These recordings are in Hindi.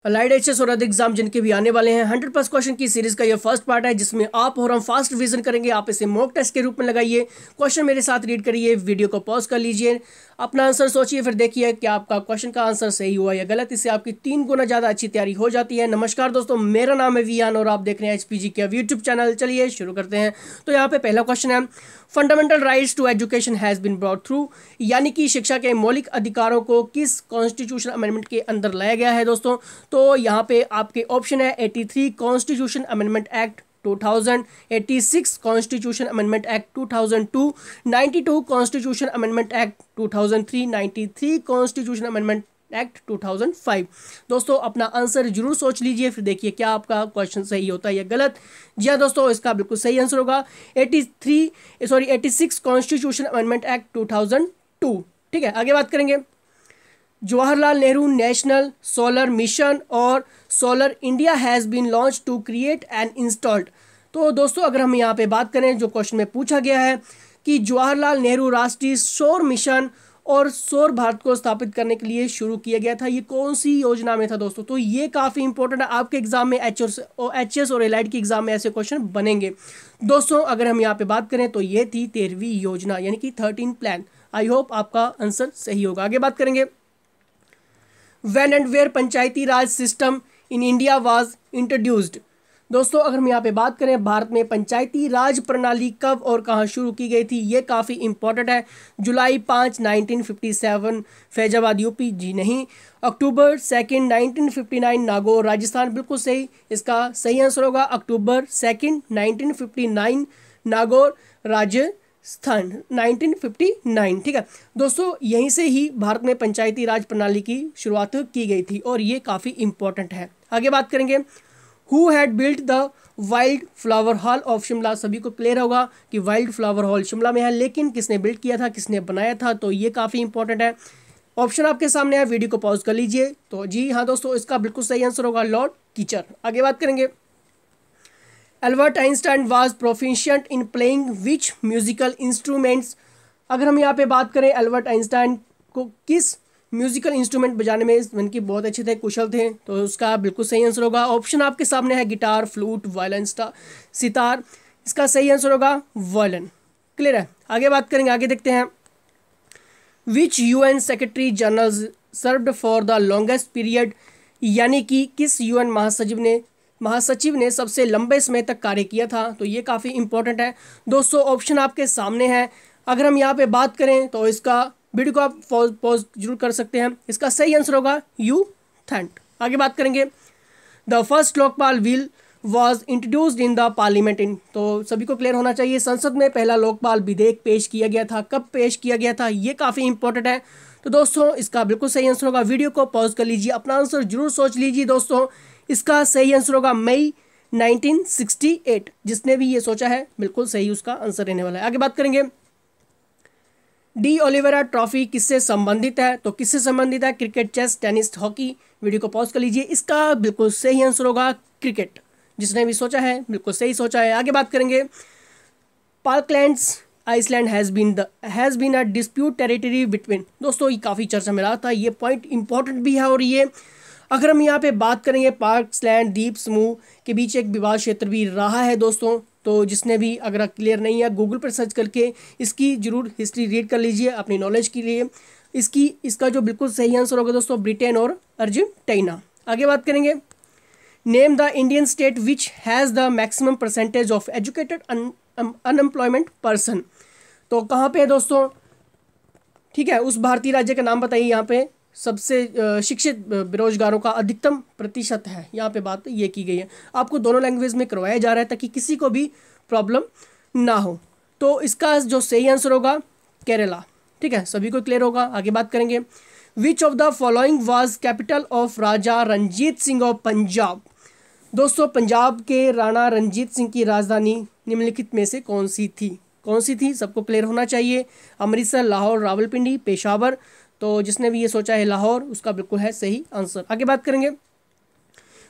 अलाइड एचएस और अदर एग्जाम जिनके भी आने वाले हैं 100+ क्वेश्चन की सीरीज का ये फर्स्ट पार्ट है, जिसमें आप और हम फास्ट रिवीजन करेंगे। आप इसे मॉक टेस्ट के रूप में लगाइए, क्वेश्चन मेरे साथ रीड करिए, वीडियो को पॉज कर लीजिए, अपना आंसर सोचिए, फिर देखिए कि आपका क्वेश्चन का आंसर सही हुआ या गलत। इससे आपकी 3 गुना ज़्यादा अच्छी तैयारी हो जाती है। नमस्कार दोस्तों, मेरा नाम है वियान और आप देख रहे हैं HPG के यूट्यूब चैनल। चलिए शुरू करते हैं। तो यहाँ पे पहला क्वेश्चन है, fundamental rights to education has been brought through, यानी कि शिक्षा के मौलिक अधिकारों को किस कॉन्स्टिट्यूशन अमेंडमेंट के अंदर लाया गया है दोस्तों। तो यहाँ पे आपके ऑप्शन है 83 constitution amendment act 2000, 86 constitution amendment act 2002, 92 constitution amendment act 2003, 93 constitution amendment act 2005। दोस्तों अपना आंसर जरूर सोच लीजिए, फिर देखिए क्या आपका क्वेश्चन सही होता है या गलत। जी हाँ दोस्तों, इसका बिल्कुल सही आंसर होगा 86 कॉन्स्टिट्यूशन अमेंडमेंट एक्ट 2002। ठीक है, आगे बात करेंगे। Jawaharlal Nehru national solar mission और solar India has been launch to create and installed. तो दोस्तों अगर हम यहाँ पे बात करें, जो क्वेश्चन में पूछा गया है कि जवाहरलाल नेहरू राष्ट्रीय सौर मिशन और सौर भारत को स्थापित करने के लिए शुरू किया गया था, ये कौन सी योजना में था दोस्तों। तो ये काफ़ी इंपॉर्टेंट है, आपके एग्जाम में एचएस और एलाइड के एग्जाम में ऐसे क्वेश्चन बनेंगे दोस्तों। अगर हम यहाँ पे बात करें तो ये थी 13वीं योजना, यानी कि 13 प्लान। आई होप आपका आंसर सही होगा। आगे बात करेंगे, when and where Panchayati Raj system in India was introduced. दोस्तों अगर हम यहाँ पे बात करें, भारत में पंचायती राज प्रणाली कब और कहाँ शुरू की गई थी, ये काफ़ी इंपॉर्टेंट है। जुलाई 5, 1957 फैजाबाद यूपी, जी नहीं। अक्टूबर 2, 1959 नागौर राजस्थान, बिल्कुल सही। इसका सही आंसर होगा अक्टूबर 2, 1959 नागौर राजस्थान, 1959। ठीक है दोस्तों, यहीं से ही भारत में पंचायती राज प्रणाली की शुरुआत की गई थी और ये काफ़ी इंपॉर्टेंट है। आगे बात करेंगे, who had built the wild flower hall of Shimla. सभी को क्लियर होगा कि वाइल्ड फ्लावर हॉल शिमला में है, लेकिन किसने बिल्ट किया था, किसने बनाया था, तो ये काफ़ी इंपॉर्टेंट है। ऑप्शन आपके सामने है, वीडियो को पॉज कर लीजिए। तो जी हाँ दोस्तों, इसका बिल्कुल सही आंसर होगा लॉर्ड कीचर। आगे बात करेंगे, Albert Einstein was proficient in playing which musical instruments. अगर हम यहाँ पे बात करें, एल्बर्ट आइंस्टाइन को किस म्यूजिकल इंस्ट्रूमेंट बजाने में उनकी बहुत अच्छे थे, कुशल थे, तो उसका बिल्कुल सही आंसर होगा। ऑप्शन आपके सामने है, गिटार, फ्लूट, वायलिन, सितार। इसका सही आंसर होगा वायलिन। क्लियर है, आगे बात करेंगे। आगे देखते हैं, विच UN secretary general served for the longest period, यानी कि किस UN महासचिव ने सबसे लंबे समय तक कार्य किया था। तो ये काफ़ी इंपॉर्टेंट है दोस्तों। ऑप्शन आपके सामने है, अगर हम यहाँ पे बात करें तो इसका वीडियो को आप पॉज जरूर कर सकते हैं। इसका सही आंसर होगा यू थैंट। आगे बात करेंगे, the first Lokpal bill was introduced in the parliament in. तो सभी को क्लियर होना चाहिए, संसद में पहला लोकपाल विधेयक पेश किया गया था, कब पेश किया गया था, ये काफ़ी इंपॉर्टेंट है। तो दोस्तों इसका बिल्कुल सही आंसर होगा, वीडियो को पॉज कर लीजिए, अपना आंसर जरूर सोच लीजिए दोस्तों। इसका सही आंसर होगा मई 1968। जिसने भी ये सोचा है बिल्कुल सही उसका आंसर रहने वाला है। आगे बात करेंगे, डी ओलिवेरा ट्रॉफी किससे संबंधित है। तो किससे संबंधित है, cricket, chess, tennis, hockey. Video को पॉज कर लीजिए, इसका बिल्कुल सही आंसर होगा क्रिकेट। जिसने भी सोचा है बिल्कुल सही सोचा है। आगे बात करेंगे, Falklands island has been a dispute territory between. दोस्तों ये काफ़ी चर्चा में रहा था, ये पॉइंट इंपॉर्टेंट भी है। और ये अगर हम यहाँ पे बात करेंगे, फाल्कलैंड द्वीप समूह के बीच एक विवाद क्षेत्र भी रहा है दोस्तों। तो जिसने भी अगर क्लियर नहीं है, गूगल पर सर्च करके इसकी जरूर हिस्ट्री रीड कर लीजिए अपनी नॉलेज के लिए। इसका जो बिल्कुल सही आंसर होगा दोस्तों, ब्रिटेन और अर्जेंटीना। आगे बात करेंगे, name the Indian state which has the maximum percentage of educated unemployment person. तो कहाँ पे है दोस्तों, ठीक है, उस भारतीय राज्य का नाम बताइए यहाँ पे सबसे शिक्षित बेरोजगारों का अधिकतम प्रतिशत है। यहाँ पे बात ये की गई है, आपको दोनों लैंग्वेज में करवाया जा रहा है ताकि किसी को भी प्रॉब्लम ना हो। तो इसका जो सही आंसर होगा केरला। ठीक है, सभी को क्लियर होगा। आगे बात करेंगे, which of the following was capital of Raja Ranjit Singh of Punjab. दोस्तों पंजाब के राणा रंजीत सिंह की राजधानी निम्नलिखित में से कौन सी थी, सबको क्लियर होना चाहिए। अमृतसर, लाहौर, रावलपिंडी, पेशावर। तो जिसने भी ये सोचा है लाहौर, उसका बिल्कुल है सही आंसर। आगे बात करेंगे,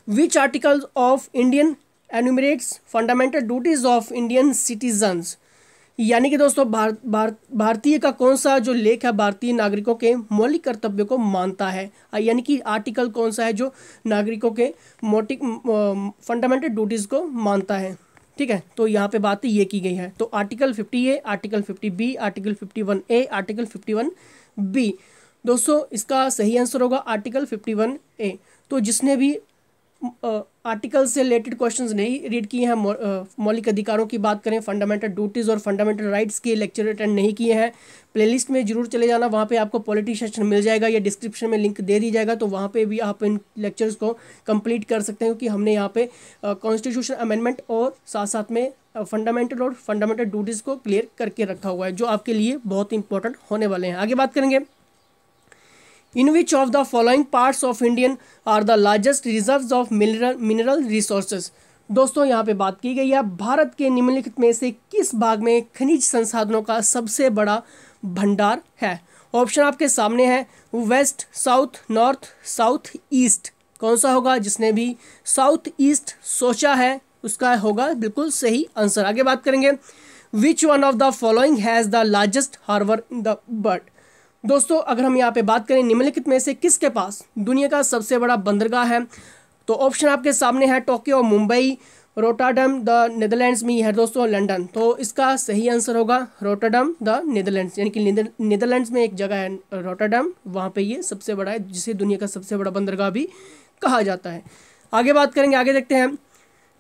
which article of Indian enumerates fundamental duties of Indian citizens. यानी कि दोस्तों भारतीय का कौन सा जो लेख है भारतीय नागरिकों के मौलिक कर्तव्यों को मानता है, यानी कि आर्टिकल कौन सा है जो नागरिकों के फंडामेंटल ड्यूटीज़ को मानता है। ठीक है, तो यहाँ पे बात ये की गई है। तो article 50A, article 50B, article 51A, article 51B। दोस्तों इसका सही आंसर होगा आर्टिकल 51A। तो जिसने भी आर्टिकल से रिलेटेड क्वेश्चंस नहीं रीड किए हैं, मौलिक अधिकारों की बात करें, फंडामेंटल ड्यूटीज़ और फंडामेंटल राइट्स के लेक्चर अटेंड नहीं किए हैं, प्लेलिस्ट में जरूर चले जाना, वहाँ पे आपको पॉलिटी सेक्शन मिल जाएगा या डिस्क्रिप्शन में लिंक दे दी जाएगा, तो वहाँ पे भी आप इन लेक्चर्स को कंप्लीट कर सकते हैं, क्योंकि हमने यहाँ पे कॉन्स्टिट्यूशन अमेंडमेंट और साथ साथ में फंडामेंटल ड्यूटीज़ को क्लियर करके रखा हुआ है, जो आपके लिए बहुत इंपॉर्टेंट होने वाले हैं। आगे बात करेंगे, In which of the following parts of Indian are the largest reserves of mineral resources? दोस्तों यहाँ पे बात की गई है भारत के निम्नलिखित में से किस भाग में खनिज संसाधनों का सबसे बड़ा भंडार है। ऑप्शन आपके सामने है, west, south, north, south east. कौन सा होगा? जिसने भी साउथ ईस्ट सोचा है उसका होगा बिल्कुल सही आंसर। आगे बात करेंगे, which one of the following has the largest harbour in the world. दोस्तों अगर हम यहाँ पे बात करें निम्नलिखित में से किसके पास दुनिया का सबसे बड़ा बंदरगाह है, तो ऑप्शन आपके सामने है Tokyo, Mumbai, Rotterdam the Netherlands में है दोस्तों लंदन। तो इसका सही आंसर होगा रोटरडम द नीदरलैंड्स, यानी कि नीदरलैंड्स में एक जगह है रोटरडम, वहाँ पे ये सबसे बड़ा है, जिसे दुनिया का सबसे बड़ा बंदरगाह भी कहा जाता है। आगे बात करेंगे, आगे देखते हैं,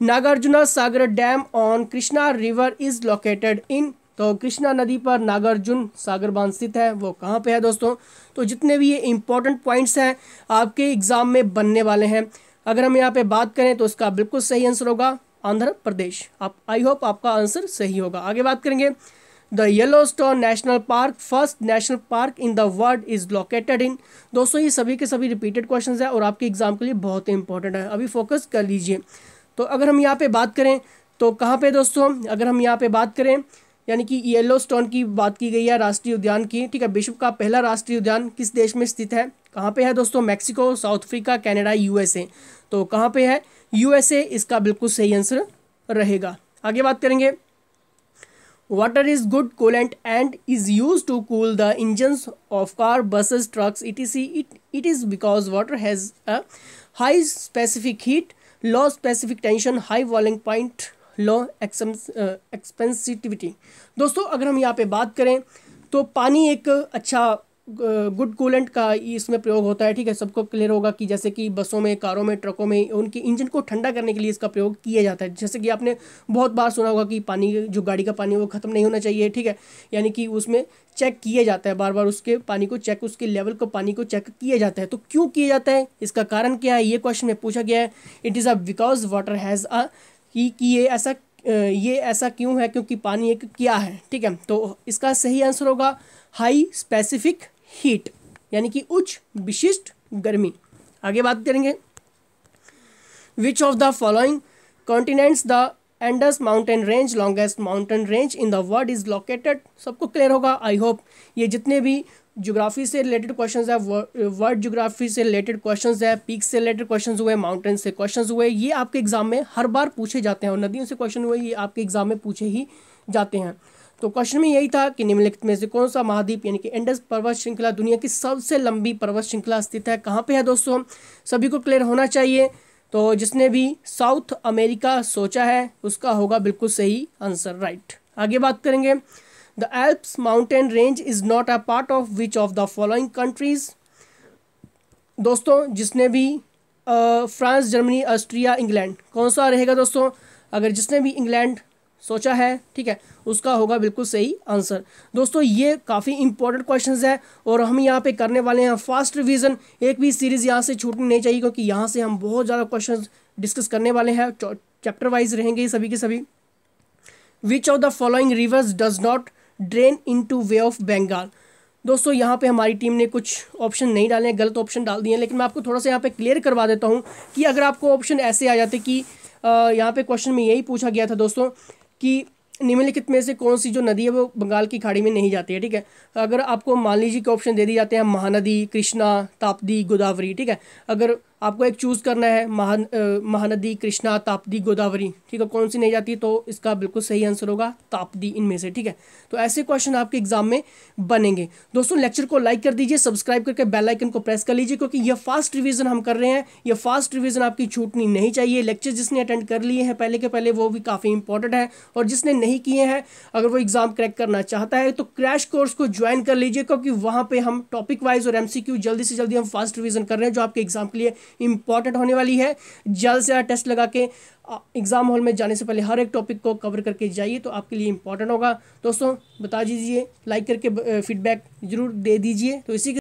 Nagarjuna Sagar dam on Krishna river is located in. तो कृष्णा नदी पर नागार्जुन सागर बांध स्थित है, वो कहाँ पे है दोस्तों। तो जितने भी ये इंपॉर्टेंट पॉइंट्स हैं आपके एग्जाम में बनने वाले हैं, अगर हम यहाँ पे बात करें तो इसका बिल्कुल सही आंसर होगा आंध्र प्रदेश। आप आई होप आपका आंसर सही होगा। आगे बात करेंगे, the Yellowstone national park first national park in the world is located इन। दोस्तों ये सभी के सभी रिपीटेड क्वेश्चन है और आपके एग्जाम के लिए बहुत इंपॉर्टेंट है, अभी फोकस कर लीजिए। तो अगर हम यहाँ पे बात करें तो कहाँ पे दोस्तों, अगर हम यहाँ पे बात करें यानी कि येलोस्टोन की बात की गई है राष्ट्रीय उद्यान की। ठीक है, विश्व का पहला राष्ट्रीय उद्यान किस देश में स्थित है? कहाँ पे है दोस्तों? Mexico, south Africa, Canada, USA. तो कहाँ पे है? यूएसए इसका बिल्कुल सही आंसर रहेगा। आगे बात करेंगे, water is good coolant and is use to cool the engines of car, buses, trucks etc. It is because water has a high specific heat, low specific tension, high boiling point, low expansivity. दोस्तों अगर हम यहाँ पे बात करें तो पानी एक अच्छा गुड कूलेंट का इसमें प्रयोग होता है। ठीक है, सबको क्लियर होगा कि जैसे कि बसों में, कारों में, ट्रकों में उनकी इंजन को ठंडा करने के लिए इसका प्रयोग किया जाता है। जैसे कि आपने बहुत बार सुना होगा कि पानी, जो गाड़ी का पानी वो ख़त्म नहीं होना चाहिए। ठीक है, यानी कि उसमें चेक किया जाता है, बार बार उसके पानी को चेक, उसके लेवल को पानी को चेक किया जाता है। तो क्यों किया जाता है, इसका कारण क्या है, ये क्वेश्चन में पूछा गया है। It is a because water has अ कि ये ऐसा क्यों है, क्योंकि पानी एक क्या है। ठीक है, तो इसका सही आंसर होगा हाई स्पेसिफिक हीट, यानी कि उच्च विशिष्ट गर्मी। आगे बात करेंगे, which of the following continents the Indus mountain range longest mountain range in the world is located. सबको क्लियर होगा आई होप। ये जितने भी ज्योग्राफी से रिलेटेड क्वेश्चंस है, वर्ल्ड ज्योग्राफी से रिलेटेड क्वेश्चंस है, पीक से रिलेटेड क्वेश्चंस हुए, माउंटेन से क्वेश्चंस हुए, ये आपके एग्जाम में हर बार पूछे जाते हैं, और नदियों से क्वेश्चन हुए ये आपके एग्जाम में पूछे ही जाते हैं। तो क्वेश्चन में यही था कि निम्नलिखित में से कौन सा महाद्वीप यानी कि इंडस पर्वत श्रृंखला दुनिया की सबसे लंबी पर्वत श्रृंखला स्थित है, कहाँ पे है दोस्तों, सभी को क्लियर होना चाहिए। तो जिसने भी साउथ अमेरिका सोचा है उसका होगा बिल्कुल सही आंसर, राइट। आगे बात करेंगे, the Alps mountain range is not a part of which of the following countries. दोस्तों जिसने भी फ्रांस, जर्मनी, ऑस्ट्रिया, इंग्लैंड, कौन सा रहेगा दोस्तों? अगर जिसने भी इंग्लैंड सोचा है, ठीक है, उसका होगा बिल्कुल सही आंसर। दोस्तों ये काफ़ी इंपॉर्टेंट क्वेश्चंस है और हम यहाँ पे करने वाले हैं फास्ट रिवीजन। एक भी सीरीज़ यहाँ से छूटनी नहीं चाहिए, क्योंकि यहाँ से हम बहुत ज़्यादा क्वेश्चंस डिस्कस करने वाले हैं, चैप्टर वाइज रहेंगे सभी के सभी। Which of the following rivers does not drain into bay of Bengal. दोस्तों यहाँ पे हमारी टीम ने कुछ ऑप्शन नहीं डाले हैं, गलत ऑप्शन डाल दिए हैं, लेकिन मैं आपको थोड़ा सा यहाँ पे क्लियर करवा देता हूँ कि अगर आपको ऑप्शन ऐसे आ जाते कि यहाँ पे क्वेश्चन में यही पूछा गया था दोस्तों कि निम्नलिखित में से कौन सी जो नदी है वो बंगाल की खाड़ी में नहीं जाती है। ठीक है, अगर आपको मान लीजिए कि ऑप्शन दे दिए जाते हैं महानदी, कृष्णा, ताप्ती, गोदावरी। ठीक है, अगर आपको एक चूज़ करना है, महानदी, कृष्णा, ताप्ती, गोदावरी, ठीक है, कौन सी नहीं जाती, तो इसका बिल्कुल सही आंसर होगा ताप्ती इनमें से, ठीक है। तो ऐसे क्वेश्चन आपके एग्जाम में बनेंगे। दोस्तों लेक्चर को लाइक कर दीजिए, सब्सक्राइब करके बेल आइकन को प्रेस कर लीजिए, क्योंकि ये फास्ट रिवीजन हम कर रहे हैं, ये फास्ट रिवीजन आपकी छूटनी नहीं चाहिए। लेक्चर जिसने अटेंड कर लिए हैं पहले के पहले वो भी काफ़ी इंपॉर्टेंट है, और जिसने नहीं किए हैं अगर वो एग्जाम क्रैक करना चाहता है तो क्रैश कोर्स को ज्वाइन कर लीजिए, क्योंकि वहाँ पे हम टॉपिक वाइज और एमसीक्यू जल्दी से जल्दी हम फास्ट रिवीजन कर रहे हैं, जो आपके एग्जाम के लिए इंपॉर्टेंट होने वाली है। जल्द से ज़्यादा टेस्ट लगा के एग्जाम हॉल में जाने से पहले हर एक टॉपिक को कवर करके जाइए, तो आपके लिए इंपॉर्टेंट होगा। दोस्तों बता दीजिए, लाइक करके फीडबैक जरूर दे दीजिए। तो इसी